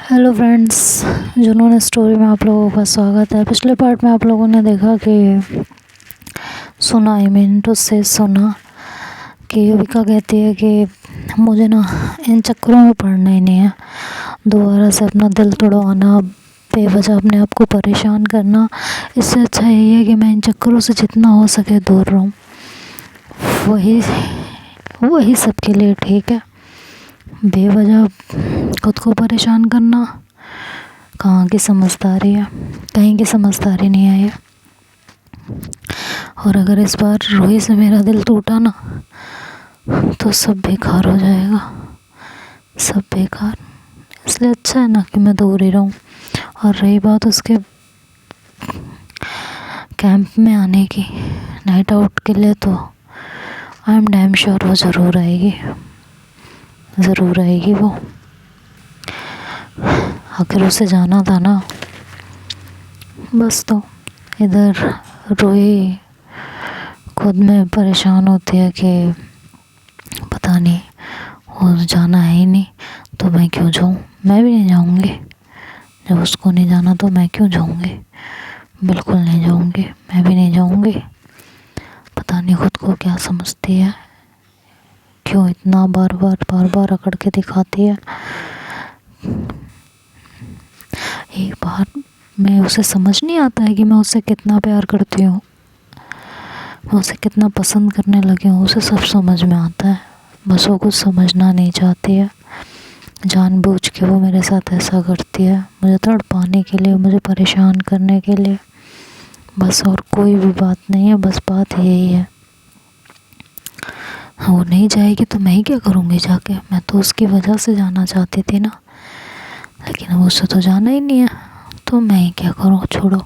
Hello friends, जिन्होंने story में आप लोगों का स्वागत है। पिछले पार्ट में आप लोगों ने देखा कि सुना टू से सुना कि युविका कहती है कि मुझे ना इन चक्करों में पड़ना ही नहीं है। दोबारा से अपना दिल तोड़वाना, बेवजह अपने आप को परेशान करना, इससे अच्छा यही है कि मैं इन चक्करों से जितना हो सके दूर रहूं। वही वही सबके लिए ठीक है। बेवजह खुद को परेशान करना कहाँ की समझदारी है, कहीं की समझदारी नहीं है ये। और अगर इस बार रूही से मेरा दिल टूटा ना तो सब बेकार हो जाएगा, सब बेकार। इसलिए अच्छा है ना कि मैं दूर ही रहूं। और रही बात उसके कैंप में आने की, नाइट आउट के लिए, तो आई एम डैम श्योर वो ज़रूर आएगी, ज़रूर आएगी वो। आखिर उसे जाना था ना बस। तो इधर रूही खुद में परेशान होती है कि पता नहीं वो जाना है ही नहीं तो मैं क्यों जाऊँ, मैं भी नहीं जाऊँगी। जब उसको नहीं जाना तो मैं क्यों जाऊँगी, बिल्कुल नहीं जाऊँगी, मैं भी नहीं जाऊँगी। पता नहीं खुद को क्या समझती है, क्यों इतना बार बार अकड़ के दिखाती है। एक बार मैं उसे समझ नहीं आता है कि मैं उससे कितना प्यार करती हूँ, मैं उसे कितना पसंद करने लगी हूँ। उसे सब समझ में आता है, बस वो कुछ समझना नहीं चाहती है। जानबूझ के वो मेरे साथ ऐसा करती है, मुझे तड़पाने के लिए, मुझे परेशान करने के लिए, बस। और कोई भी बात नहीं है, बस बात यही है। वो नहीं जाएगी तो मैं ही क्या करूँगी जाके, मैं तो उसकी वजह से जाना चाहती थी ना, लेकिन अब उससे तो जाना ही नहीं है तो मैं ही क्या करूँ, छोड़ो।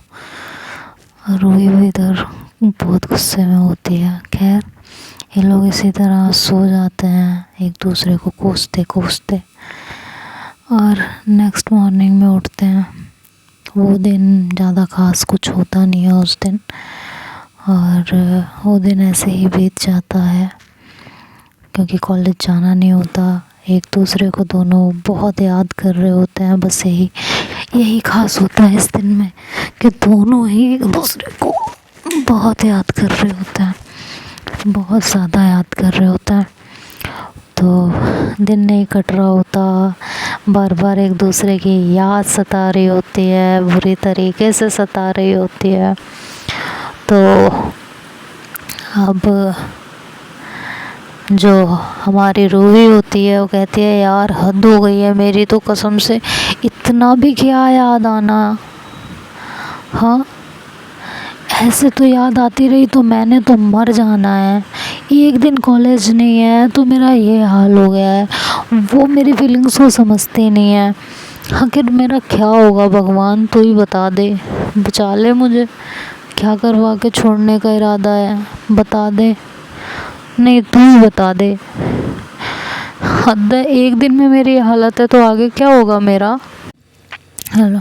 रूही भी इधर बहुत गुस्से में होती है। खैर, ये लोग इसी तरह सो जाते हैं एक दूसरे को कोसते कोसते, और नेक्स्ट मॉर्निंग में उठते हैं। वो दिन ज़्यादा ख़ास कुछ होता नहीं है उस दिन, और वो दिन ऐसे ही बीत जाता है क्योंकि कॉलेज जाना नहीं होता। एक दूसरे को दोनों बहुत याद कर रहे होते हैं, बस यही ख़ास होता है इस दिन में कि दोनों ही एक दूसरे को बहुत याद कर रहे होते हैं, बहुत ज़्यादा याद कर रहे होते हैं। तो दिन नहीं कट रहा होता, बार बार एक दूसरे की याद सता रही होती है, बुरी तरीके से सता रही होती है। तो अब जो हमारी रूही होती है वो कहती है, यार हद हो गई है मेरी तो कसम से, इतना भी क्या याद आना। हाँ, ऐसे तो याद आती रही तो मैंने तो मर जाना है। एक दिन कॉलेज नहीं है तो मेरा ये हाल हो गया है। वो मेरी फीलिंग्स को समझते नहीं है। आखिर मेरा क्या होगा, भगवान तू ही बता दे, बचा ले मुझे। क्या करवा के छोड़ने का इरादा है, बता दे। नहीं, तू ही बता दे। हद है, एक दिन में मेरी हालत है तो आगे क्या होगा मेरा। हेलो,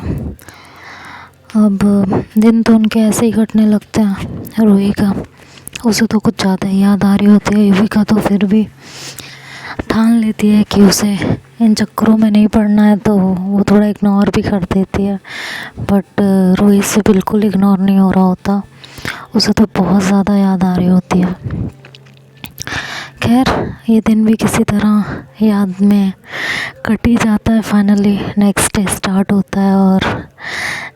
अब दिन तो उनके ऐसे ही कटने लगते हैं। रूही का, उसे तो कुछ ज़्यादा ही याद आ रही होती है। युविका तो फिर भी ठान लेती है कि उसे इन चक्करों में नहीं पड़ना है, तो वो थोड़ा इग्नोर भी कर देती है। बट रूही से बिल्कुल इग्नोर नहीं हो रहा होता, उसे तो बहुत ज़्यादा याद आ रही होती है। खैर, ये दिन भी किसी तरह याद में कट ही जाता है। फाइनली नेक्स्ट डे स्टार्ट होता है और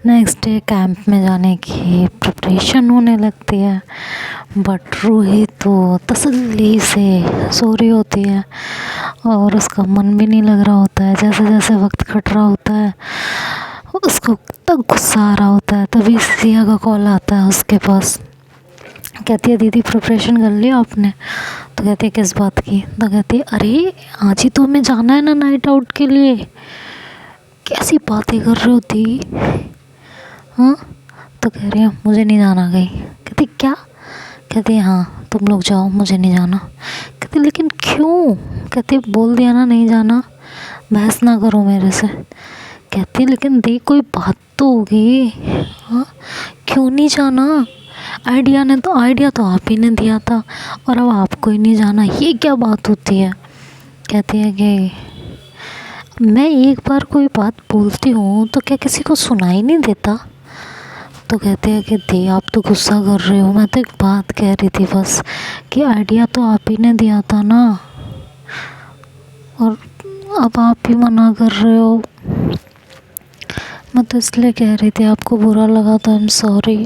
नेक्स्ट डे कैंप में जाने की प्रिपरेशन होने लगती है। बट रूही तो तसल्ली से सो रही होती है और उसका मन भी नहीं लग रहा होता है। जैसे जैसे वक्त कट रहा होता है उसको तब गुस्सा आ रहा होता है। तभी सिया का कॉल आता है उसके पास। कहती है, दीदी प्रिपरेशन कर लिया आपने? तो कहती है, किस बात की? तो कहती है, अरे आज ही तो हमें जाना है ना नाइट आउट के लिए। कैसी बातें कर रही होती। हाँ, तो कह रही है मुझे नहीं जाना कहीं। कहती क्या? कहती है हाँ तुम लोग जाओ, मुझे नहीं जाना। कहती लेकिन क्यों? कहती बोल दिया ना नहीं जाना, बहस ना करो मेरे से। कहती लेकिन देख कोई बात तो होगी। हाँ, क्यों नहीं जाना? आइडिया तो आप ही ने दिया था और अब आपको ही नहीं जाना, ये क्या बात होती है? कहती है कि मैं एक बार कोई बात बोलती हूँ तो क्या किसी को सुनाई नहीं देता? तो कहते हैं कि दी आप तो गुस्सा कर रहे हो, मैं तो एक बात कह रही थी बस, कि आइडिया तो आप ही ने दिया था ना, और अब आप ही मना कर रहे हो। मैं तो इसलिए कह रही थी, आपको बुरा लगा तो आई एम सॉरी।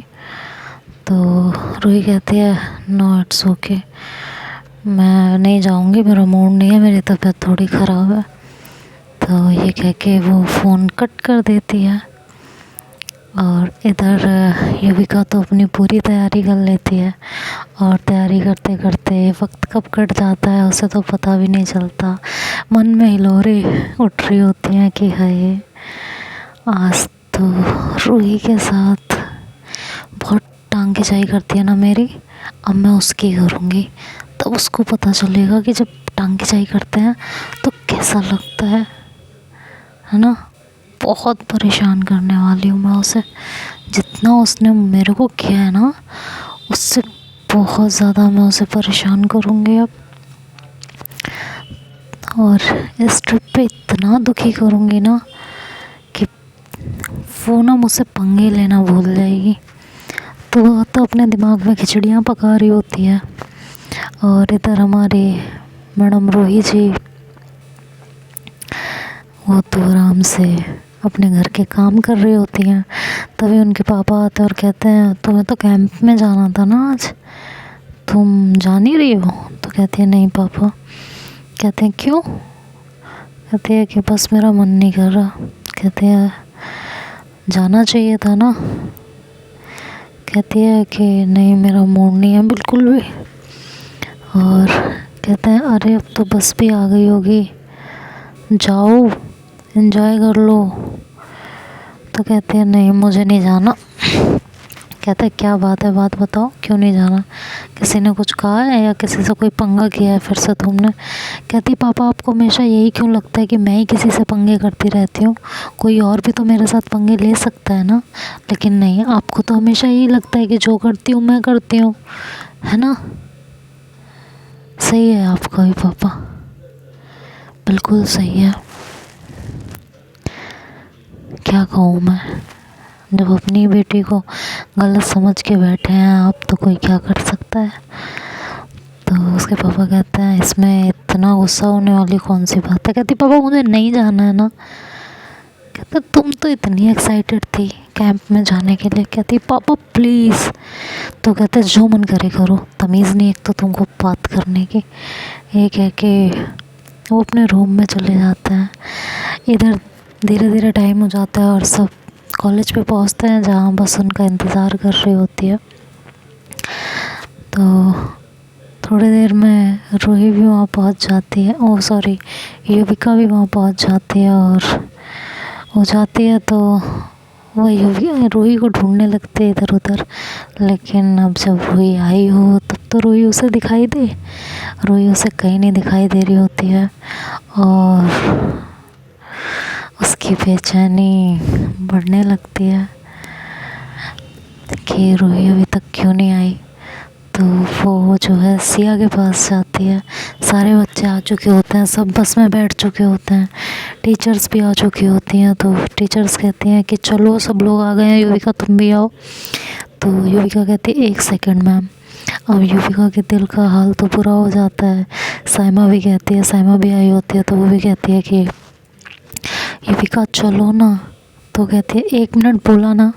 तो रूही कहती है नो इट्स ओके, मैं नहीं जाऊँगी, मेरा मूड नहीं है, मेरी तबीयत थोड़ी ख़राब है। तो ये कह के वो फ़ोन कट कर देती है। और इधर युविका तो अपनी पूरी तैयारी कर लेती है, और तैयारी करते करते वक्त कब कट जाता है उसे तो पता भी नहीं चलता। मन में हिलोरे उठ रही होती हैं कि हाय, आज तो रूही के साथ बहुत टांग खिंचाई करती है ना मेरी, अब मैं उसकी करूँगी, तब उसको पता चलेगा कि जब टांग खिंचाई करते हैं तो कैसा लगता है ना। बहुत परेशान करने वाली हूँ मैं उसे, जितना उसने मेरे को किया है ना उससे बहुत ज़्यादा मैं उसे परेशान करूँगी अब। और इस ट्रिप पे इतना दुखी करूँगी ना कि वो ना मुझसे पंगे लेना भूल जाएगी। तो वो तो अपने दिमाग में खिचड़ियाँ पका रही होती है, और इधर हमारे मैडम रूही जी वो तो आराम से अपने घर के काम कर रही होती हैं। तभी उनके पापा आते और कहते हैं तुम्हें तो कैंप में जाना था ना आज, तुम जा नहीं रही हो? तो कहती है नहीं पापा। कहते हैं क्यों? कहती है कि बस मेरा मन नहीं कर रहा। कहते हैं जाना चाहिए था ना। कहती है कि नहीं मेरा मूड नहीं है बिल्कुल भी। और कहते हैं अरे अब तो बस भी आ गई होगी, जाओ एंजॉय कर लो। तो कहते हैं नहीं मुझे नहीं जाना। कहते हैं क्या बात है, बात बताओ क्यों नहीं जाना, किसी ने कुछ कहा है या किसी से कोई पंगा किया है फिर से तुमने? कहती पापा आपको हमेशा यही क्यों लगता है कि मैं ही किसी से पंगे करती रहती हूँ, कोई और भी तो मेरे साथ पंगे ले सकता है ना। लेकिन नहीं, आपको तो हमेशा यही लगता है कि जो करती हूँ मैं करती हूँ, है ना। सही है आपका भी पापा, बिल्कुल सही है। क्या कहूँ मैं, जब अपनी बेटी को गलत समझ के बैठे हैं आप तो कोई क्या कर सकता है। तो उसके पापा कहते हैं इसमें इतना गुस्सा होने वाली कौन सी बात है। कहती पापा मुझे नहीं जाना है ना। कहते तुम तो इतनी एक्साइटेड थी कैंप में जाने के लिए। कहती पापा प्लीज़। तो कहते जो मन करे करो, तमीज़ नहीं एक तो तुमको बात करने की। ये कह के वो अपने रूम में चले जाते हैं। इधर धीरे धीरे टाइम हो जाता है और सब कॉलेज पे पहुंचते हैं जहाँ बस उनका इंतज़ार कर रही होती है। तो थोड़ी देर में रूही भी वहाँ पहुँच जाती है, ओ सॉरी युविका भी वहाँ पहुँच जाती है। और वो जाती है तो वो रूही को ढूंढने लगते है इधर उधर। लेकिन अब जब रूही आई हो तब तो रूही उसे दिखाई दे, रूही उसे कहीं नहीं दिखाई दे रही होती है। और उसकी बेचैनी बढ़ने लगती है कि रूही अभी तक क्यों नहीं आई। तो वो जो है सिया के पास जाती है। सारे बच्चे आ चुके होते हैं, सब बस में बैठ चुके होते हैं, टीचर्स भी आ चुकी होती हैं। तो टीचर्स कहती हैं कि चलो सब लोग आ गए हैं, युविका तुम भी आओ। तो युविका कहती है 1 सेकंड मैम। अब युविका के दिल का हाल तो बुरा हो जाता है। साइमा भी कहती है, साइमा भी आई होती है, तो वो भी कहती है कि युविका चलो ना। तो कहती है 1 मिनट बोला ना,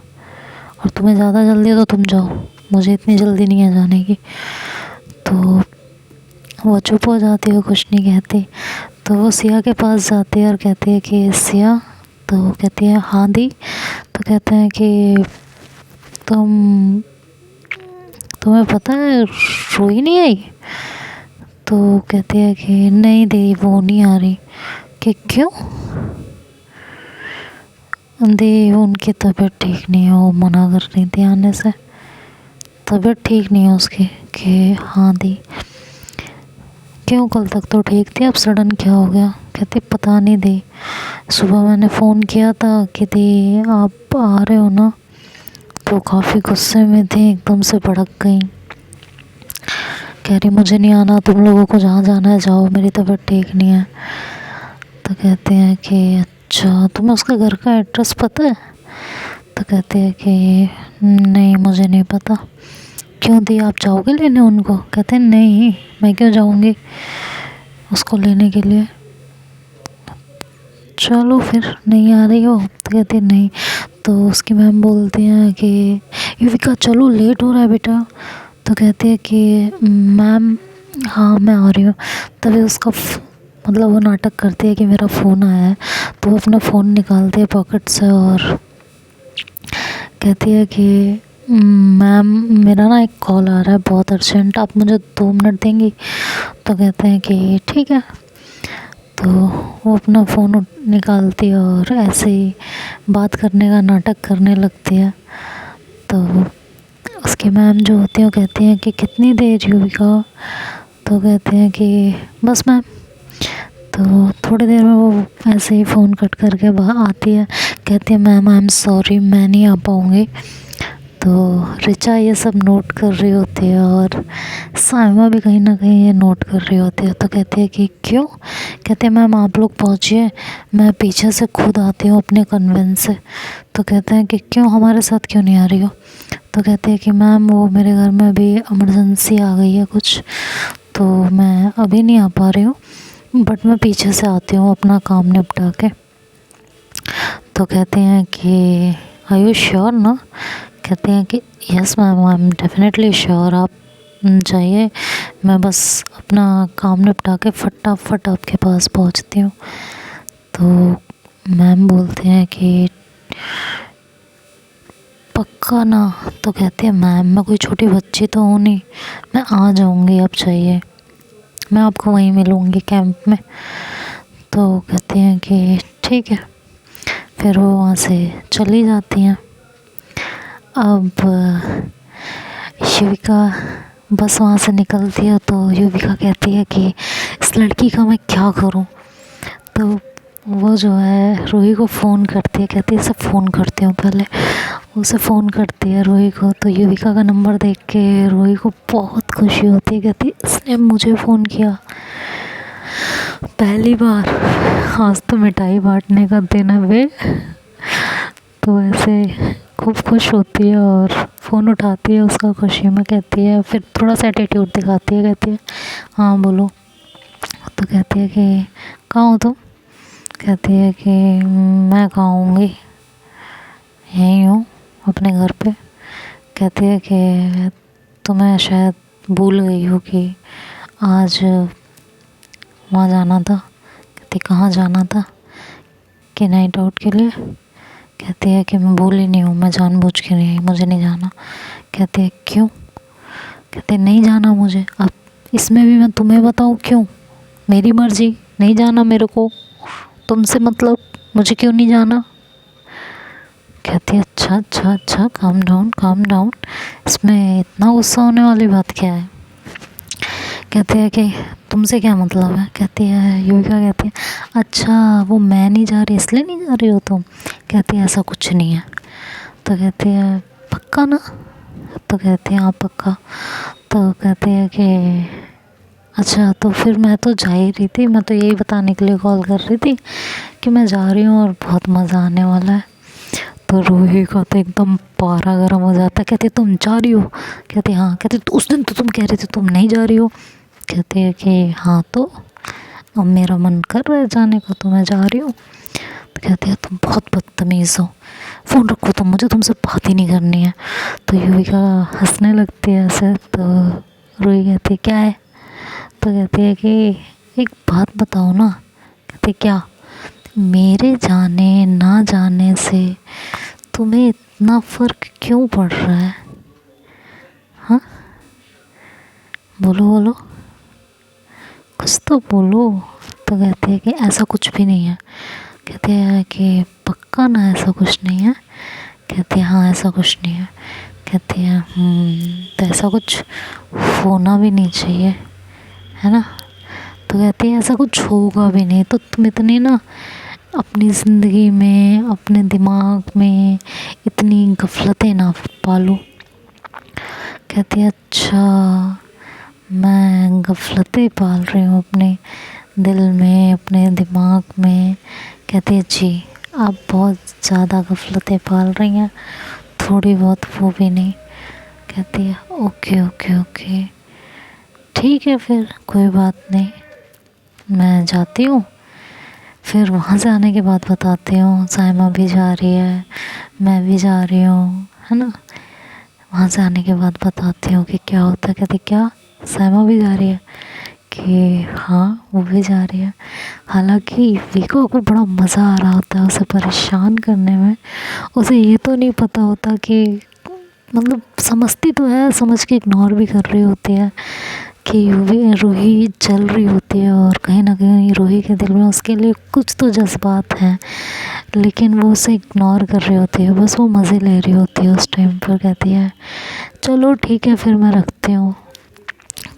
और तुम्हें ज़्यादा जल्दी है तो तुम जाओ, मुझे इतनी जल्दी नहीं है जाने की। तो वो चुप हो जाती है, कुछ नहीं कहती। तो वो सिया के पास जाती है और कहती है कि सिया। तो कहती है हाँ दी। तो कहते हैं कि तुम्हें पता है रूही नहीं आई? तो कहती है कि नहीं दी वो नहीं आ रही। कि क्यों? दी उनकी तबीयत ठीक नहीं है, वो मना कर रही थी आने से, तबीयत ठीक नहीं है उसकी। कि हाँ दी। क्यों, कल तक तो ठीक थी, अब सडन क्या हो गया? कहती पता नहीं दी, सुबह मैंने फ़ोन किया था कि दी आप आ रहे हो ना, तो काफ़ी गुस्से में थी, एकदम से भड़क गई। कह रही मुझे नहीं आना, तुम लोगों को जहाँ जाना है जाओ, मेरी तबीयत ठीक नहीं है। तो कहते हैं कि अच्छा तुम्हें उसका घर का एड्रेस पता है? तो कहते हैं कि नहीं मुझे नहीं पता। क्यों दी, आप जाओगे लेने उनको? कहते हैं नहीं, मैं क्यों जाऊँगी उसको लेने के लिए, चलो फिर नहीं आ रही हो? तो कहती है नहीं। तो उसकी मैम बोलती हैं कि युविका चलो लेट हो रहा है बेटा। तो कहती है कि मैम हाँ मैं आ रही हूँ। तभी उसका मतलब वो नाटक करती है कि मेरा फ़ोन आया है। तो वो अपना फ़ोन निकालती है पॉकेट से और कहती है कि मैम मेरा ना एक कॉल आ रहा है बहुत अर्जेंट, आप मुझे 2 मिनट देंगी? तो कहते हैं कि ठीक है। तो वो अपना फ़ोन निकालती है और ऐसे ही बात करने का नाटक करने लगती है। तो उसकी मैम जो होती हैं वो कहती हैं कि कितनी देर युविका? तो कहते हैं कि बस मैम। तो थोड़ी देर में वो ऐसे ही फ़ोन कट करके बाहर आती है, कहती है मैम आई एम सॉरी मैं नहीं आ पाऊँगी। तो रिचा ये सब नोट कर रही होती है और साइमा भी कहीं ना कहीं ये नोट कर रही होती है। तो कहती है कि क्यों? कहते हैं मैम आप लोग पहुँचिए, मैं पीछे से खुद आती हूँ अपने कन्वेंस से। तो कहते हैं कि क्यों, हमारे साथ क्यों नहीं आ रही हो? तो कहते हैं कि मैम वो मेरे घर में अभी इमरजेंसी आ गई है कुछ, तो मैं अभी नहीं आ पा रही हूँ, बट मैं पीछे से आती हूँ अपना काम निपटा के। तो कहते हैं कि आर यू श्योर ना? कहते हैं कि yes ma'am I am definitely sure, आप जाइए, मैं बस अपना काम निपटा के फटाफट आपके पास पहुंचती हूँ। तो मैम बोलते हैं कि पक्का ना? तो कहते हैं मैम मैं कोई छोटी बच्ची तो हूँ नहीं, मैं आ जाऊँगी, आप चाहिए, मैं आपको वहीं मिलूँगी कैंप में। तो कहते हैं कि ठीक है। फिर वो वहाँ से चली जाती हैं। अब युविका बस वहाँ से निकलती है तो युविका कहती है कि इस लड़की का मैं क्या करूँ? तो वो जो है रूही को फ़ोन करती है, कहती है इसे फ़ोन करती हूँ पहले। उसे फ़ोन करती है रूही को। तो युविका का नंबर देख के रूही को बहुत खुशी होती है, कहती है इसने मुझे फ़ोन किया पहली बार, आज तो मिठाई बांटने का दिन है बे। तो ऐसे खूब खुश होती है और फ़ोन उठाती है उसका खुशी में, कहती है, फिर थोड़ा सा एटीट्यूड दिखाती है, कहती है हाँ बोलो। तो कहती है कि कहाँ हो तुम? कहती है कि मैं कहाँ होंगी, यहीं हूँ अपने घर पे। कहती है कि तुम्हें शायद भूल गई हो कि आज वहाँ जाना था। कहती कहाँ जाना था? कि नाइट आउट के लिए। कहती है कि मैं भूल ही नहीं हूँ, मैं जानबूझ के नहीं, मुझे नहीं जाना। कहती है क्यों? कहते नहीं जाना मुझे। अब इसमें भी मैं तुम्हें बताऊँ क्यों? मेरी मर्जी, नहीं जाना मेरे को, तुमसे मतलब, मुझे क्यों नहीं जाना? कहती है अच्छा अच्छा अच्छा, काम डाउन काम डाउन, इसमें इतना गुस्सा होने वाली बात क्या है? कहती है कि तुमसे क्या मतलब है? कहती है युविका कहती है अच्छा वो मैं नहीं जा रही इसलिए नहीं जा रही हो तुम? कहती है ऐसा कुछ नहीं है। तो कहती है पक्का ना? तो कहती है हाँ पक्का। तो कहती है कि अच्छा तो फिर मैं तो जा ही रही थी, मैं तो यही बताने के लिए कॉल कर रही थी कि मैं जा रही हूँ और बहुत मज़ा आने वाला है। तो रूही का तो एकदम पारा गर्म हो जाता है। कहती है तुम जा रही हो? कहती हाँ। कहती तो उस दिन तो तुम कह रही थी तुम नहीं जा रही हो। कहती है कि हाँ तो अब मेरा मन कर रहा है जाने का तो मैं जा रही हूँ। तो कहती है तुम बहुत बदतमीज़ हो, फ़ोन रखो तुम, मुझे तुमसे बात ही नहीं करनी है। तो युविका हंसने लगती है ऐसे। तो रूही कहती है क्या है? तो कहती है कि एक बात बताओ ना। कहती क्या? मेरे जाने ना जाने से तुम्हें इतना फ़र्क क्यों पड़ रहा है? हाँ बोलो बोलो, कुछ तो बोलो। तो कहते हैं कि ऐसा कुछ भी नहीं है। कहते हैं कि पक्का ना ऐसा कुछ नहीं है? कहते हैं हाँ ऐसा कुछ नहीं है। कहते हैं तो ऐसा कुछ होना भी नहीं चाहिए है ना? तो कहती है ऐसा कुछ होगा भी नहीं, तो तुम इतनी ना अपनी ज़िंदगी में अपने दिमाग में इतनी गफलतें ना पालो। कहती है अच्छा मैं गफलतें पाल रही हूँ अपने दिल में, अपने दिमाग में। कहती है जी आप बहुत ज़्यादा गफलतें पाल रही हैं, थोड़ी बहुत वो भी नहीं। कहती है ओके ओके ओके ठीक है, फिर कोई बात नहीं, मैं जाती हूँ। फिर वहाँ से आने के बाद बताती हूँ साइमा भी जा रही है, मैं भी जा रही हूँ, है ना। वहाँ से आने के बाद बताती हूँ कि क्या होता है। कहती क्या साइमा भी जा रही है? कि हाँ वो भी जा रही है। हालांकि विको को बड़ा मज़ा आ रहा होता है उसे परेशान करने में। उसे ये तो नहीं पता होता कि मतलब समझती तो है, समझ के इग्नोर भी कर रही होती है कि रूही जल रही होती है और कहीं ना कहीं रूही के दिल में उसके लिए कुछ तो जज्बात हैं, लेकिन वो उसे इग्नोर कर रही होती है, बस वो मज़े ले रही होती है उस टाइम पर। कहती है चलो ठीक है फिर मैं रखती हूँ।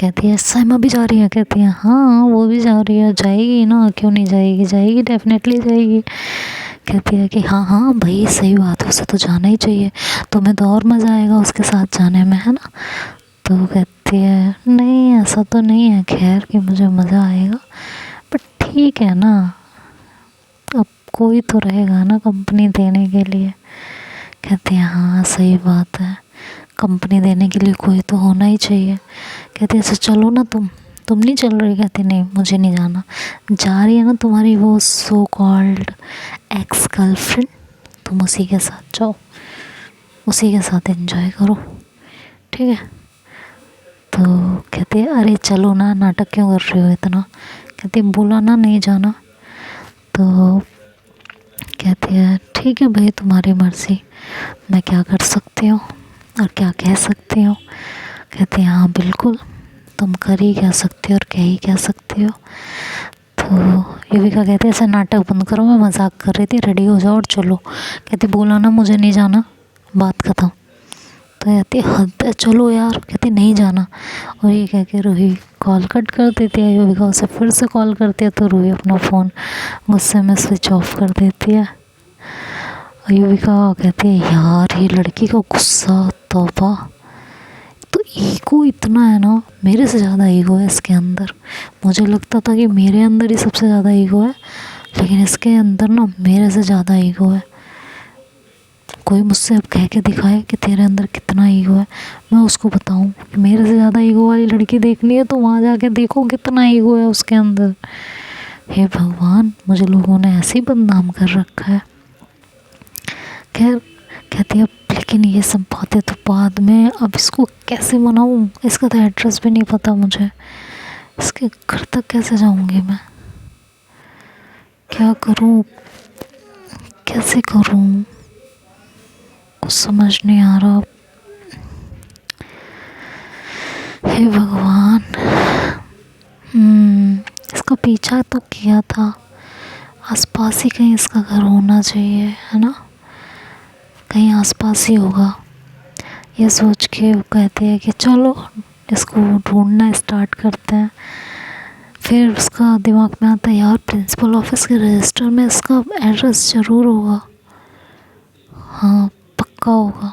कहती है साइमा भी जा रही है? कहती है हाँ वो भी जा रही है, जाएगी ना, क्यों नहीं जाएगी, जाएगी डेफिनेटली जाएगी। कहती है कि हाँ हाँ भाई सही बात है, उसे तो जाना ही चाहिए, तुम्हें तो और मज़ा आएगा उसके साथ जाने में, है ना। तो वो कहती है नहीं ऐसा तो नहीं है खैर कि मुझे मज़ा आएगा, बट ठीक है ना, अब कोई तो रहेगा ना कंपनी देने के लिए। कहती है हाँ सही बात है, कंपनी देने के लिए कोई तो होना ही चाहिए। कहती है अच्छा चलो ना तुम नहीं चल रही? कहती नहीं मुझे नहीं जाना। जा रही है ना तुम्हारी वो सो कॉल्ड एक्स गर्लफ्रेंड, तुम उसी के साथ जाओ, उसी के साथ एंजॉय करो, ठीक है। तो कहती है अरे चलो ना, नाटक क्यों कर रही हो इतना। कहती है बोला ना नहीं जाना। तो कहती है ठीक है भाई तुम्हारी मर्ज़ी, मैं क्या कर सकती हूँ और क्या कह सकती हूँ। कहती है हाँ बिल्कुल, तुम कर ही क्या सकती हो और कह ही क्या सकती हो। तो युविका कहती है ऐसा नाटक बंद करो, मैं मजाक कर रही थी, रेडी हो जाओ और चलो। कहती बोला ना मुझे नहीं जाना, बात ख़त्म। तो कहती हद है चलो यार। कहती नहीं जाना। और ये कह के रूही कॉल कट कर देती है। युविका उसे फिर से कॉल करती है तो रूही अपना फ़ोन गुस्से में स्विच ऑफ कर देती है। और युविका कहती है यार ये लड़की का गुस्सा, तौबा, तो ईगो इतना है ना, मेरे से ज़्यादा ईगो है इसके अंदर। मुझे लगता था कि मेरे अंदर ही सबसे ज़्यादा ईगो है, लेकिन इसके अंदर ना मेरे से ज़्यादा ईगो है। कोई मुझसे अब कह के दिखाए कि तेरे अंदर कितना ईगो है, मैं उसको बताऊं कि मेरे से ज़्यादा ईगो वाली लड़की देखनी है तो वहाँ जाके देखो कितना ईगो है उसके अंदर। हे भगवान, मुझे लोगों ने ऐसे ही बदनाम कर रखा है। खैर कहती है लेकिन ये सब बातें तो बाद में, अब इसको कैसे मनाऊं, इसका तो एड्रेस भी नहीं पता मुझे, इसके घर तक कैसे जाऊंगी मैं, क्या करूं, कैसे करूं, कुछ समझ नहीं आ रहा। हे भगवान। इसका पीछा तो किया था, आसपास ही कहीं इसका घर होना चाहिए, है ना, कहीं आसपास ही होगा। ये सोच के वो कहते हैं कि चलो इसको ढूंढना स्टार्ट करते हैं। फिर उसका दिमाग में आता है यार प्रिंसिपल ऑफिस के रजिस्टर में इसका एड्रेस ज़रूर होगा, हाँ पक्का होगा,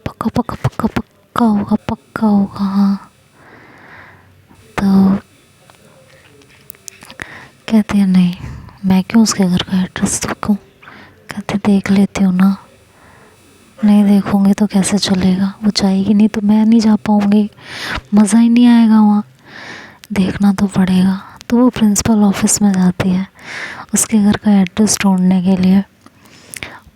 पक्का पक्का पक्का पक्का होगा, पक्का होगा, हाँ। तो कहते हैं नहीं मैं क्यों उसके घर का एड्रेस देखूं। कहते देख लेती हूँ ना, नहीं देखूँगी तो कैसे चलेगा, वो जाएगी नहीं तो मैं नहीं जा पाऊँगी, मज़ा ही नहीं आएगा वहाँ, देखना तो पड़ेगा। तो वो प्रिंसिपल ऑफिस में जाती है उसके घर का एड्रेस ढूंढने के लिए।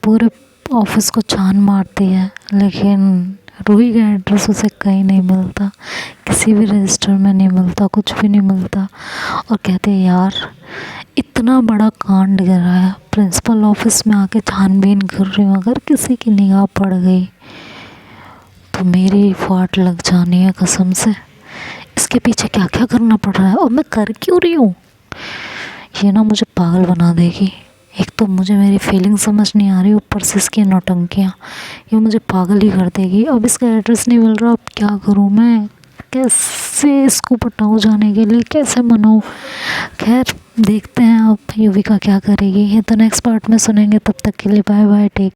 पूरे ऑफिस को छान मारती है, लेकिन रूही का एड्रेस उसे कहीं नहीं मिलता, किसी भी रजिस्टर में नहीं मिलता, कुछ भी नहीं मिलता। और कहते हैं यार इतना बड़ा कांड गिरा है, प्रिंसिपल ऑफिस में आके छानबीन कर रही हूँ, अगर किसी की निगाह पड़ गई तो मेरी फाट लग जानी है कसम से। इसके पीछे क्या क्या करना पड़ रहा है और मैं कर क्यों रही हूँ, ये ना मुझे पागल बना देगी। एक तो मुझे मेरी फीलिंग समझ नहीं आ रही, ऊपर से इसकी नौटंकियाँ, ये मुझे पागल ही कर देगी। अब इसका एड्रेस नहीं मिल रहा, अब क्या करूँ मैं, कैसे इसको पटाऊँ जाने के लिए, कैसे मनाऊँ। खैर देखते हैं अब युविका क्या करेगी, ये तो नेक्स्ट पार्ट में सुनेंगे। तब तक के लिए बाय बाय, टेक